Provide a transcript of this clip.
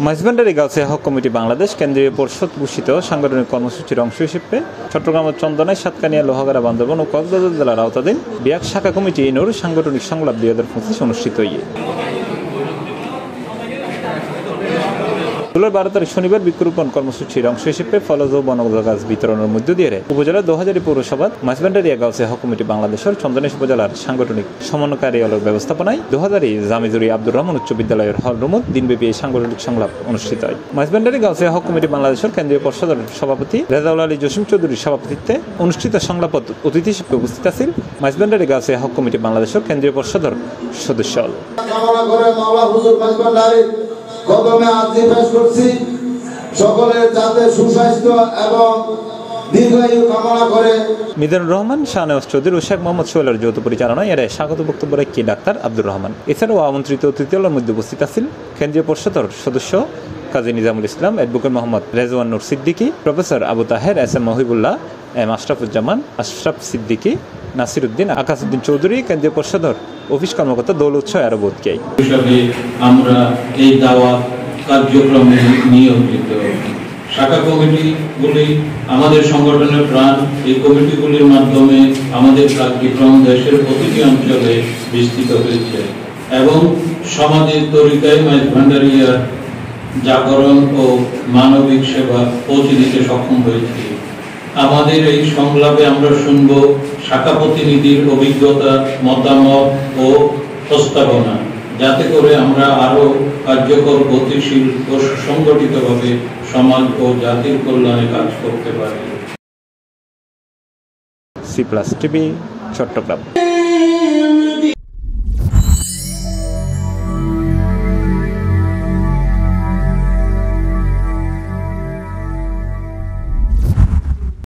Maizbhandari Gausia hoc committee Bangladesh কেন্দ্রীয় পরিষদ ঘোষিত সাংগঠনিক কর্মসূচির অংশ হিসেবে চট্টগ্রামের চন্দনায় সাতকানিয়া লোহাগাড়া বান্দরবান ও কক্সবাজার জেলার আওতাধীন বিয়াক শাখা কমিটি ইনোর সাংগঠনিক সংলাপ 2025 অনুষ্ঠিত হয়ে 12 তারিখ শনিবার বৃক্ষরোপণ কর্মসূচির অংশ হিসেবে ফলজ ও বনজ গাছ বিতরণের মধ্য দিয়ে উপজেলার 2000 পৌরসভা মাইজভান্ডারি গাউসিয়া হক কমিটি বাংলাদেশের চন্দনেশ উপজেলার সাংগঠনিক সমন্বয় কার্যালয়ের ব্যবস্থাপনায় 2000 জামিজুরি আব্দুর রহমান উচ্চ বিদ্যালয়ের হল রুমত দিনব্যাপী এই সাংগঠনিক সংলাপ অনুষ্ঠিত হয়। মাইজভান্ডারি গাউসিয়া হক কমিটি বাংলাদেশের কেন্দ্রীয় পরিষদের সভাপতি রেজাউল আলী জসিম চৌধুরীর সভাপতিত্বে অনুষ্ঠিত সংলাপত অতিথি হিসেবে উপস্থিত আছেন মাইজভান্ডারি গাউসিয়া হক কমিটি বাংলাদেশের কেন্দ্রীয় পরিষদের সদস্য। কদমে আরজি পেশ করছি, সকলের যাতে সুস্বাস্থ্য এবং দীর্ঘায়ু কামনা করে। মিজানুর রহমান, শাহনেওয়াজ চৌধুরী ও শেখ মোহাম্মদ সোহেলের যৌথ পরিচালনায় এর স্বাগত বক্তব্য রাখেন ডাক্তার আব্দুর রহমান। এছাড়াও আমন্ত্রিত অতিথিদের মধ্যে উপস্থিত আছেন কেন্দ্রীয় পরিষদের সদস্য Kazi Nizamul Islam, advocate Mohammad Rezwan Noor Siddiqui, professor Abu Taher, S M Mohibullah, M Ashrafuzzaman, Ashraf Siddiqui, Nasir Uddin, Akashuddin Chowdhury, কেন্দ্রীয় পরিষদের অফিস কর্মকর্তা দৌলত ছয় আরো বোধকে আমরা এই দাওয়াত কার্যক্রমে নিয়োজিত। শাখা কমিটিগুলি আমাদের সংগঠনের প্রাণ। এই কমিটিগুলির মাধ্যমে আমাদের কার্যক্রম দেশের প্রতিটি অঞ্চলে বিস্তৃত হয়েছে এবং সমাজের তরিকায় মাইজভান্ডারিয়ার জাগরণ ও মানবিক সেবা পৌঁছে দিতে সক্ষম হয়েছে। আমাদের এই সংলাপে আমরা শুনব শাখা প্রতিনিধির অভিজ্ঞতা, মতামত ও প্রস্তাবনা, যাতে করে আমরা আরো কার্যকর, গতিশীল ও সুসংগঠিতভাবে সমাজ ও জাতির কল্যাণে কাজ করতে পারি। C+ TV, Chittagong.